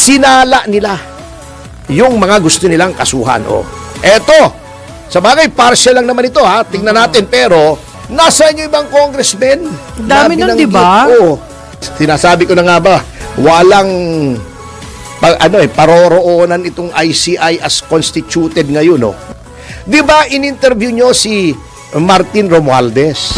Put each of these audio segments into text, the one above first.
sinala nila yung mga gusto nilang kasuhan. O, eto, sa bagay, partial lang naman ito ha, tingnan natin, pero nasaan yung ibang congressmen? Dami nun, di ba? Oo, sinasabi ko na nga ba, walang paroroonan itong ICI as constituted ngayon, no? Di ba in-interview nyo si Martin Romualdez?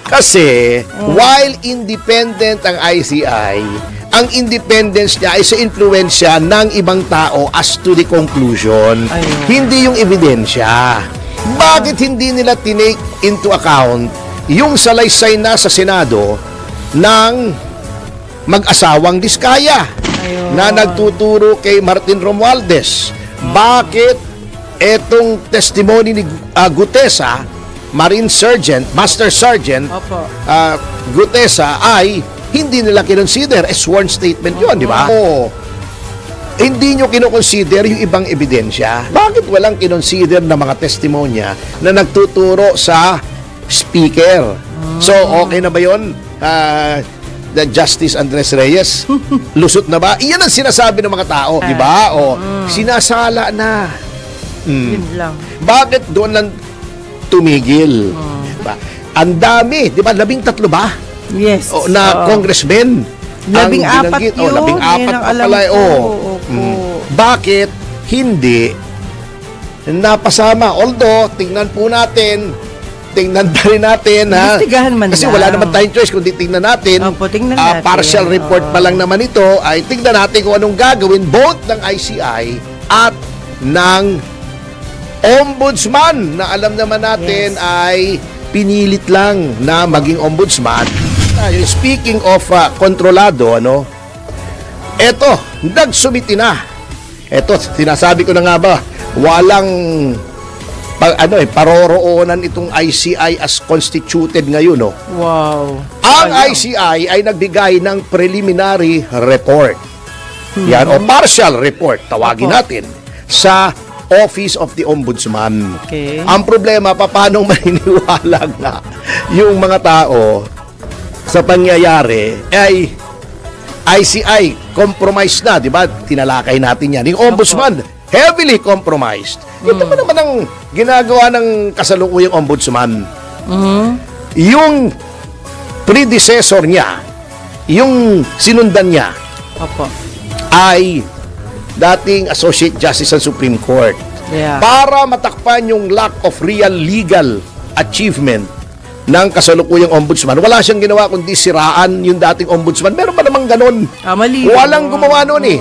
Kasi, while independent ang ICI, ang independence niya ay sa influensya ng ibang tao as to the conclusion. Ayun. Hindi yung ebidensya. Bakit hindi nila tinake into account yung salaysay na sa Senado ng mag-asawang Diskaya na nagtuturo kay Martin Romualdez? Bakit etong testimony ni Gutesa, Marine Sergeant, Master Sergeant Gutesa ay hindi nila kinonsider? Sworn statement yun, di ba? Oo. Hindi nyo kinoconsider yung ibang ebidensya. Bakit walang kinonsider na mga testimonya na nagtuturo sa speaker? So, okay na ba yun? The Justice Andres Reyes? Lusot na ba? Iyan ang sinasabi ng mga tao, di ba? O, sinasala na. Yun lang. Bakit doon lang tumigil? Diba? Ang dami, di ba? 13 ba? Yes. Na congressmen. 14 yun. 14 pa pala. Bakit hindi napasama? Although, tingnan pa rin natin, ha? Kasi wala naman tayong choice kundi tingnan natin. Tingnan natin. Partial report pa lang naman ito. Ay tingnan natin kung anong gagawin both ng ICI at ng Ombudsman na alam naman natin ay pinilit lang na maging ombudsman. Speaking of kontrolado, eto, nagsumiti na. Eto, sinasabi ko na nga ba, walang paroroonan itong ICI as constituted ngayon, no? Wow. Ang ICI ay nagbigay ng preliminary report. Yan, o partial report, tawagin natin, sa Office of the Ombudsman. Okay. Ang problema, paano maniniwala nga yung mga tao sa pangyayari ay ICI compromised na, di ba? Tinalakay natin yan. Yung Ombudsman, heavily compromised. Ito pa naman ang ginagawa ng kasalukuyang Ombudsman. Yung predecessor niya, yung sinundan niya, ay dating Associate Justice sa Supreme Court. Para matakpan yung lack of real legal achievement ng kasalukuyang ombudsman, wala siyang ginawa kundi siraan yung dating ombudsman. Meron pa namang ganon. Mali. Walang gumawa noon eh.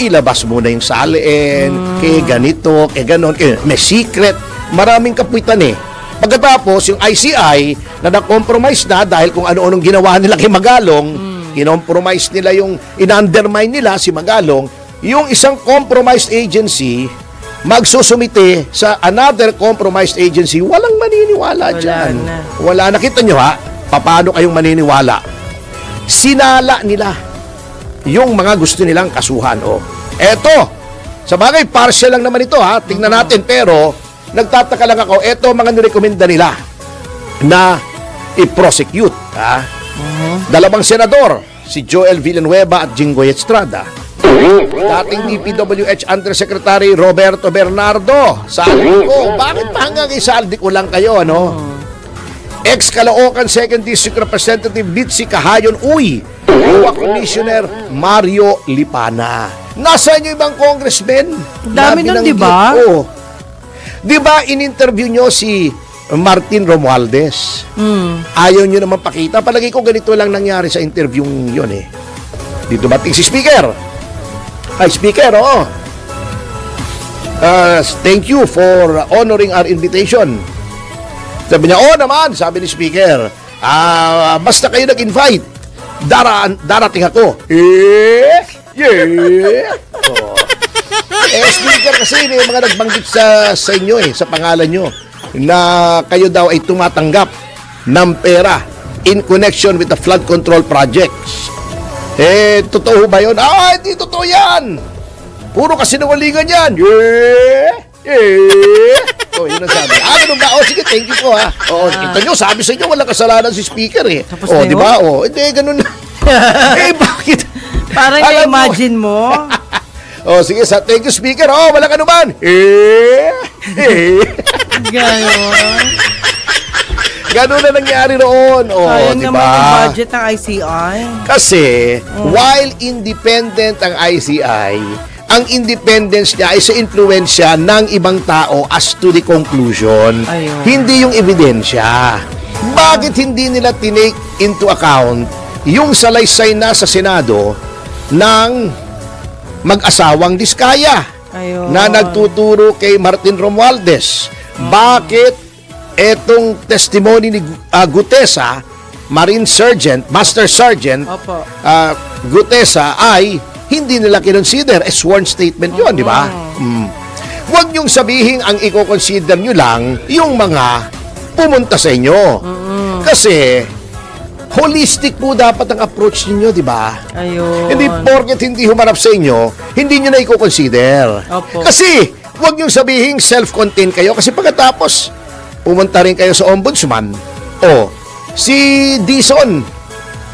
Ilabas muna yung salin, ganito, ganon, may secret. Maraming kapuitan eh. Pagkatapos, yung ICI na na-compromise na dahil kung ano-anong ginawa nila kay Magalong, kinompromise nila yung, in-undermine nila si Magalong, yung isang compromised agency magsusumite sa another compromised agency, walang maniniwala dyan. Wala na. Kita nyo ha, paano kayong maniniwala? Sinala nila yung mga gusto nilang kasuhan. O, eto, sa bagay, partial lang naman ito ha, tingnan natin, pero nagtataka lang ako, eto mga nirekomenda nila na i-prosecute. Ha? Dalawang senador, si Joel Villanueva at Jinggoy Estrada. Dating DPWH Undersecretary Roberto Bernardo. Saldi ko. Bakit pa hanggang isaldi ko lang kayo, Ex-Caloocan 2nd District Representative Litsi Cahayon Uy. COA Commissioner Mario Lipana. Nasaan yung ibang congressmen? Dami nun, di ba? Di ba in-interview nyo si Martin Romualdez? Ayaw nyo naman pakita. Palagi ko ganito lang nangyari sa interview yun eh. Dito bating si Speaker. Ay, Speaker, thank you for honoring our invitation. Sabi niya, naman, sabi ni Speaker, basta kayo nag-invite, darating ako. Speaker, kasi may mga nagbanggit sa inyo sa pangalan nyo, na kayo daw ay tumatanggap ng pera in connection with the flood control projects. Totoo ba yun? Hindi totoo yan! Puro kasinungalingan yan! Yun ang sabi. Ganun ba? Sige, thank you po ha. Kita nyo, sabi sa inyo, walang kasalanan si Speaker eh. Tapos di ba? Hindi, ganun na. Bakit? Parang Alam mo- na-imagine mo. Oh, sige, thank you, speaker. Oh, walang anuman. Ganon. Ganun na nangyari noon. Oh, Sayang di naman yung ba? budget ng ICI. Kasi, while independent ang ICI, ang independence niya ay sa influensya ng ibang tao as to the conclusion. Ayun. Hindi yung ebidensya. Bakit hindi nila tinake into account yung salaysay na sa Senado ng mag-asawang Diskaya Ayun. na nagtuturo kay Martin Romualdez? Bakit etong testimony ni Gutesa, Marine Sergeant, Master Sergeant Opo. Gutesa ay hindi nila kinonsider as sworn statement yun, di ba? Huwag niyong sabihin ang i-consider niyo lang yung mga pumunta sa inyo. Kasi holistic po dapat ang approach niyo, di ba? Ayun. Hindi porket hindi humarap sa inyo, hindi niyo na i-consider. Opo. Kasi huwag niyong sabihin self-contained kayo kasi pagkatapos pumunta rin kayo sa ombudsman. O, si Dizon,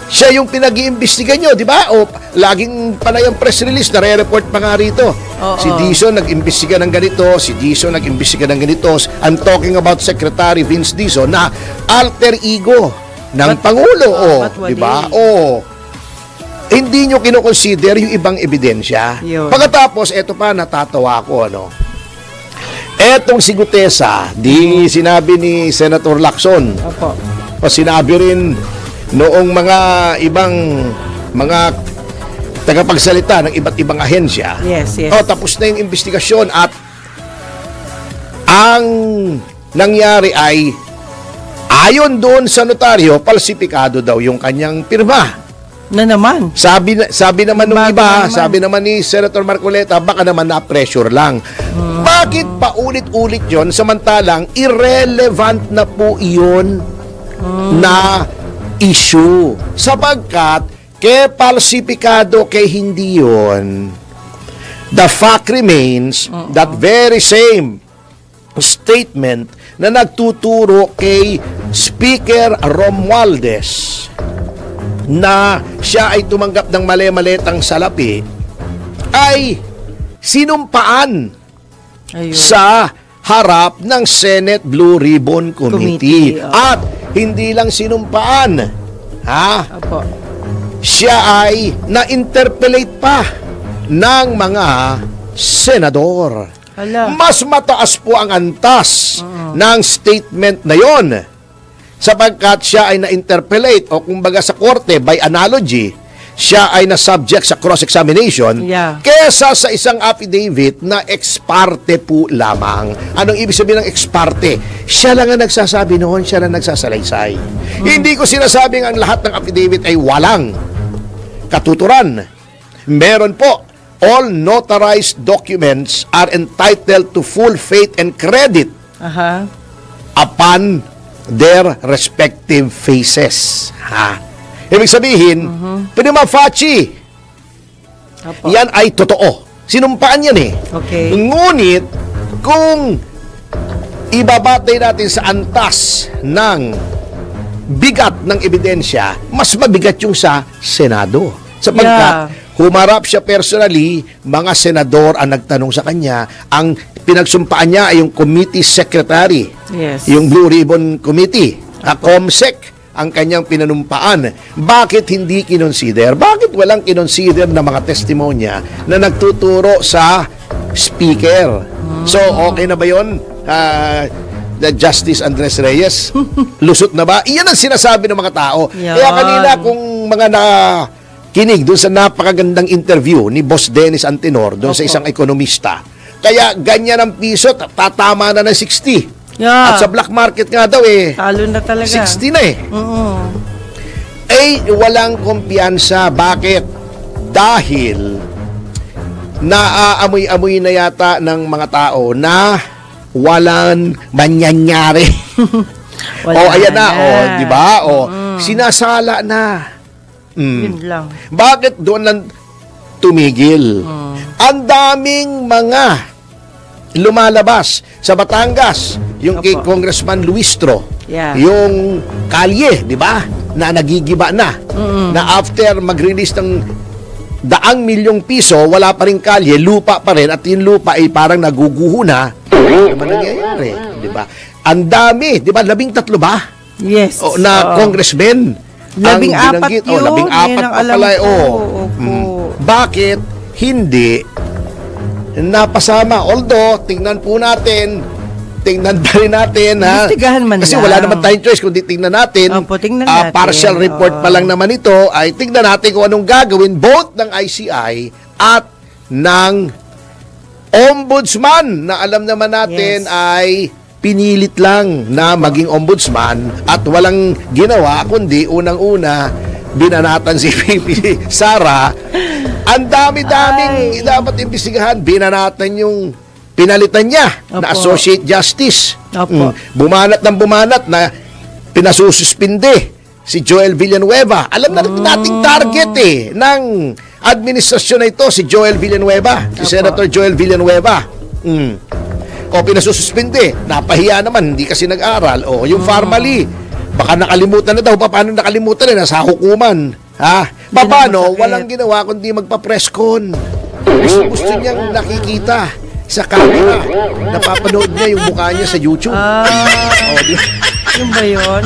siya yung pinag-iimbestiga nyo, di ba? O, laging panay ang press release, nare-report pa nga rito. Oo. Si Dizon nag-imbestiga ng ganito, si Dizon nag-imbestiga ng ganito. I'm talking about Secretary Vince Dizon na alter ego ng Pangulo. O, di ba? O, hindi nyo kinoconsider yung ibang ebidensya. Yun. Pagkatapos, eto pa, natatawa ako, ano? Etong si Gutesa, di sinabi ni Senator Lacson, Opo. o sinabi rin noong mga ibang mga tagapagsalita ng iba't ibang ahensya. Yes, yes. O, tapos na yung investigasyon at ang nangyari ay ayon doon sa notaryo, falsipikado daw yung kanyang pirma. Na naman. Sabi naman nung Bago iba, naman. sabi naman ni Senator Marcoleta, baka naman na-pressure lang. Bakit paulit-ulit yon samantalang irrelevant na po iyon na issue? Sapagkat, kay falsipikado, kay hindi yon, the fact remains that very same statement na nagtuturo kay Speaker Romualdez na siya ay tumanggap ng mali-malitang salapi ay sinumpaan Ayun. sa harap ng Senate Blue Ribbon Committee. Committee, oh. At hindi lang sinumpaan, Opo. siya ay na-interpellate pa ng mga senador. Hala. Mas mataas po ang antas ng statement na yon sapagkat siya ay na-interpellate o kumbaga sa korte by analogy, siya ay na-subject sa cross-examination kesa sa isang affidavit na ex parte po lamang. Anong ibig sabihin ng ex parte? Siya lang ang nagsasabi noon, siya lang nagsasalaysay. Hindi ko sinasabing ang lahat ng affidavit ay walang katuturan. Meron po. All notarized documents are entitled to full faith and credit Aha. upon their respective faces. Ibig sabihin, prima facie, Opo. yan ay totoo. Sinumpaan yan eh. Okay. Ngunit, kung ibabatay natin sa antas ng bigat ng ebidensya, mas mabigat yung sa Senado. Sapagkat, humarap siya personally, mga senador ang nagtanong sa kanya, ang pinagsumpaan niya ay yung committee secretary, Yes. yung Blue Ribbon Committee, COMSEC, ang kanyang pinanumpaan. Bakit hindi kinonsider? Bakit walang kinonsider na mga testimonya na nagtuturo sa speaker? So, okay na ba yun? The Justice Andres Reyes? Lusot na ba? Iyan ang sinasabi ng mga tao. Yan. Kaya kanina kung mga kinig doon sa napakagandang interview ni Boss Dennis Antenor doon sa Opo. isang ekonomista. Kaya ganyan ang piso, tatama na ng 60. Yeah. At sa black market nga daw Talo na talaga. 60 na Oo. walang kumpiyansa. Bakit? Dahil naaamoy-amoy na yata ng mga tao na walang manyanyari. Wala ayan na. na. Di ba? Sinasala na. Yun lang. Bakit doon lang tumigil? Ang daming mga lumalabas sa Batangas, yung kay Opo. Congressman Luistro, Yeah. yung kalye, di ba? Na nagigiba na. Na after mag-release ng daang milyong piso, wala pa rin kalye, lupa pa rin, at yung lupa ay parang naguguho na. Ano naman nangyayari? Di ba? Ang dami, di ba? 13 ba? Yes. Na congressmen. 14 binanggit. yun. 14 Yan ang pa alam pala. ko. Opo. Bakit hindi napasama? Although, tingnan po natin, tingnan pa rin natin, ha? Investigahan man Kasi lang. wala naman tayong choice kundi tingnan natin. Opo, tingnan natin. Partial report pa lang naman ito, ay tingnan natin kung anong gagawin both ng ICI at ng Ombudsman na alam naman natin Yes. ay pinilit lang na maging ombudsman at walang ginawa kundi unang-una binanatan si VP Sara. Ang dami-daming dapat imbestigahan. Binanatan yung pinalitan niya na Opo. Associate Justice. Opo. Bumanat ng bumanat na pinasususpinde si Joel Villanueva. Alam na nating target ng administrasyon na ito, si Joel Villanueva, si Opo. Senator Joel Villanueva. O pinasususpinde, napahiya naman, hindi kasi nag-aral. O yung Farmally, baka nakalimutan na daw. Paano nakalimutan na? Nasa hukuman. Ha? Paano? masakit. Walang ginawa kundi magpa-presscon. Gusto niyang nakikita sa camera. Napapanood niya yung mukha niya sa YouTube. Yung ba yun?